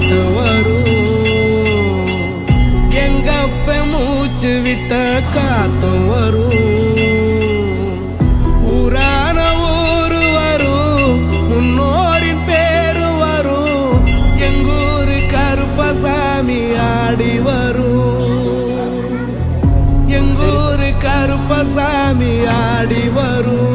பாட்டு வரும். எங்கப்ப மூச்சு விட்ட காத்தும் வரும். ஊரான ஊரு வரும், முன்னோரின் பேரு வரும். எங்கூரு கருப்பசாமி ஆடி வரும். எங்கூரு கருப்பசாமி ஆடி வரும்.